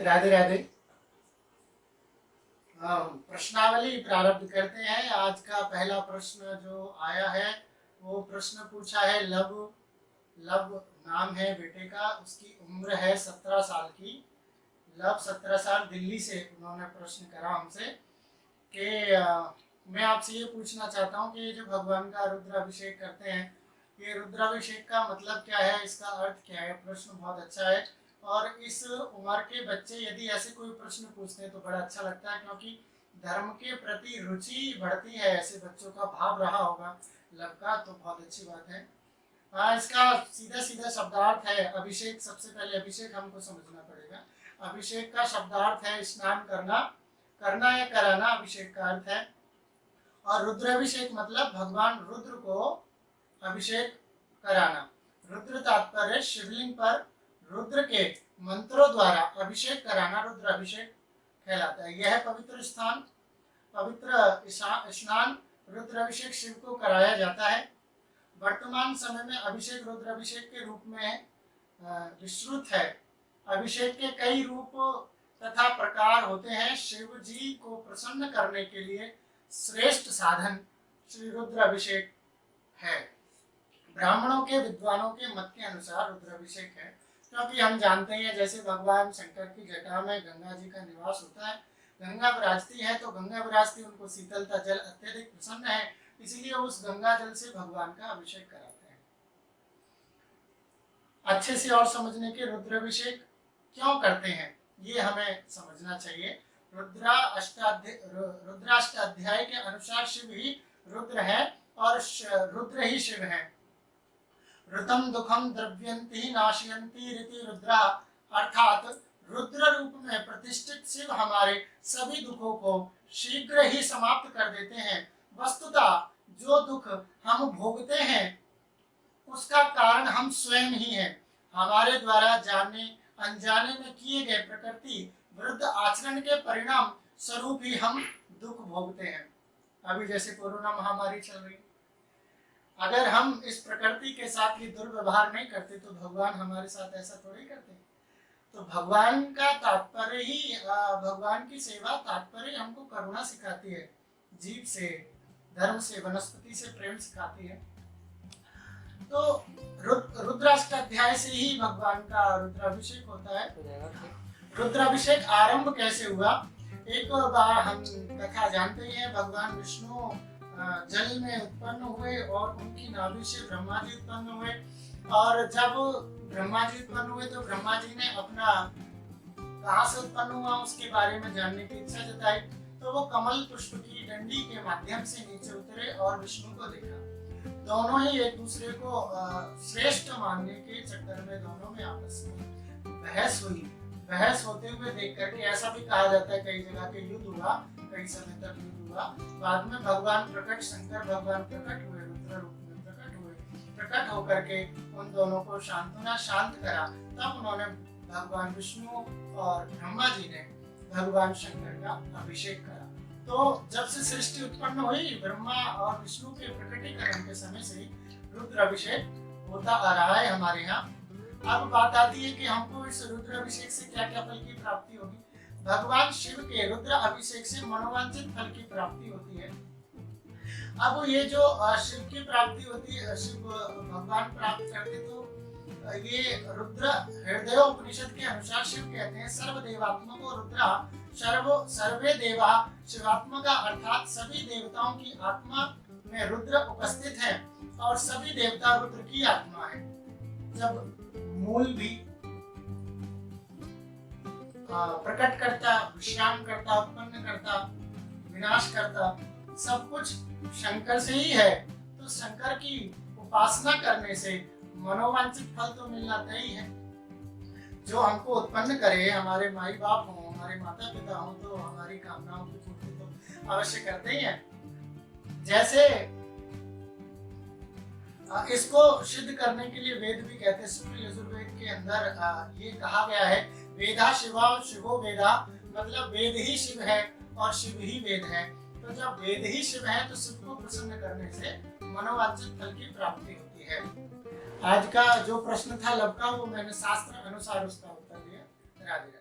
राधे राधे। प्रश्नावली प्रारंभ करते हैं। आज का पहला प्रश्न जो आया है वो प्रश्न पूछा है लव लव नाम है बेटे का, उसकी उम्र है 17 साल की। लव 17 साल, दिल्ली से उन्होंने प्रश्न करा हमसे कि मैं आपसे ये पूछना चाहता हूँ कि ये जो भगवान का रुद्राभिषेक करते हैं, ये रुद्राभिषेक का मतलब क्या है, इसका अर्थ क्या है। प्रश्न बहुत अच्छा है और इस उम्र के बच्चे यदि ऐसे कोई प्रश्न पूछते हैं तो बड़ा अच्छा लगता है, क्योंकि धर्म के प्रति रुचि बढ़ती है। ऐसे बच्चों का भाव रहा होगा लव का, तो बहुत अच्छी बात है। इसका सीधा सीधा शब्दार्थ है अभिषेक। सबसे पहले अभिषेक हमको समझना पड़ेगा। अभिषेक का शब्दार्थ है स्नान करना, करना या कराना अभिषेक का अर्थ है। और रुद्राभिषेक मतलब भगवान रुद्र को अभिषेक कराना। रुद्र तात्पर्य शिवलिंग पर रुद्र के मंत्रों द्वारा अभिषेक कराना रुद्राभिषेक कहलाता है। यह पवित्र स्थान, पवित्र स्नान रुद्राभिषेक शिव को कराया जाता है। वर्तमान समय में अभिषेक रुद्राभिषेक के रूप में विस्तृत है। अभिषेक के कई रूप तथा प्रकार होते हैं। शिव जी को प्रसन्न करने के लिए श्रेष्ठ साधन श्री रुद्राभिषेक है। ब्राह्मणों के विद्वानों के मत के अनुसार रुद्राभिषेक है, क्योंकि हम जानते हैं जैसे भगवान शंकर की जटा में गंगा जी का निवास होता है, गंगा विराजती है, तो गंगा विराजती उनको शीतलता जल अत्यधिक प्रसन्न है, इसलिए उस गंगा जल से भगवान का अभिषेक कराते हैं। अच्छे से और समझने के रुद्राभिषेक क्यों करते हैं ये हमें समझना चाहिए। रुद्राष्टाध्याय के अनुसार शिव ही रुद्र है और रुद्र ही शिव है। ऋतम दुखम द्रव्यंती नाशयंती रीति रुद्रा, अर्थात रुद्र रूप में प्रतिष्ठित शिव हमारे सभी दुखों को शीघ्र ही समाप्त कर देते हैं। वस्तुतः जो दुख हम भोगते हैं उसका कारण हम स्वयं ही हैं। हमारे द्वारा जाने अनजाने में किए गए प्रकृति विरुद्ध आचरण के परिणाम स्वरूप ही हम दुख भोगते हैं। अभी जैसे कोरोना महामारी चल रही, अगर हम इस प्रकृति के साथ ये दुर्व्यवहार नहीं करते तो भगवान हमारे साथ ऐसा थोड़ी करते। तो भगवान का तात्पर्य ही भगवान की सेवा तात्पर्य हमको करुणा सिखाती है, जीव से, धर्म से, वनस्पति से प्रेम सिखाती है। तो रुद्राष्टाध्याय से ही भगवान का रुद्राभिषेक होता है। रुद्राभिषेक आरंभ कैसे हुआ? एक बार हम कथा जानते हैं, भगवान विष्णु जल में उत्पन्न हुए और उनकी नाभि से ब्रह्मा जी उत्पन्न हुए। और जब ब्रह्मा जी उत्पन्न हुए तो ब्रह्मा जी ने अपना कहाँ से उत्पन्न हुआ उसके बारे में जानने की इच्छा जताई। तो वो कमल पुष्प की डंडी के माध्यम से नीचे उतरे और विष्णु को देखा। दोनों ही एक दूसरे को श्रेष्ठ मानने के चक्कर में दोनों में आपस में बहस हुई। बहस होते हुए देख करके ऐसा भी कहा जाता है कई जगह के युद्ध हुआ, कई समय तक युद्ध हुआ। बाद में भगवान प्रकट, शंकर भगवान प्रकट हुए, रुद्र रूप में प्रकट हुए। प्रकट होकर के उन दोनों को सांत्वना शांत करा। तब उन्होंने भगवान विष्णु और ब्रह्मा जी ने भगवान शंकर का अभिषेक करा। तो जब से सृष्टि उत्पन्न हुई, ब्रह्मा और विष्णु के प्रकटीकरण के समय से रुद्र अभिषेक होता आ रहा है हमारे यहाँ। अब बात आती है कि हमको इस रुद्र अभिषेक से क्या क्या फल की प्राप्ति होगी। भगवान शिव के रुद्र अभिषेक से मनोवांछित फल की प्राप्ति होती है। अब ये जो शिव की प्राप्ति होती है, शिव भगवान प्राप्त करते, तो ये रुद्र हृदय उपनिषद के अनुसार शिव कहते हैं सर्वदेवात्मको रुद्रा सर्वे देवा शिवात्मका, अर्थात सभी देवताओं की आत्मा में रुद्र उपस्थित है और सभी देवता रुद्र की आत्मा है। जब मूल भी प्रकट करता, विश्राम करता, उत्पन्न करता, विनाश करता, सब कुछ शंकर से ही है। तो शंकर की उपासना करने से मनोवांछित फल तो मिलना तय है। जो हमको उत्पन्न करे, हमारे माई बाप हो, हमारे माता पिता हो, तो हमारी कामनाओं की पूर्ति तो अवश्य करते ही हैं। जैसे इसको सिद्ध करने के लिए वेद भी कहते हैं। शुक्ल यजुर्वेद के अंदर ये कहा गया है, वेदा शिवा शिवो वेदा, मतलब वेद ही शिव है और शिव ही वेद है। तो जब वेद ही शिव है तो शिव को प्रसन्न करने से मनोवांछित फल की प्राप्ति होती है। आज का जो प्रश्न था लव का, वो मैंने शास्त्र अनुसार उसका उत्तर दिया। राधे राधे।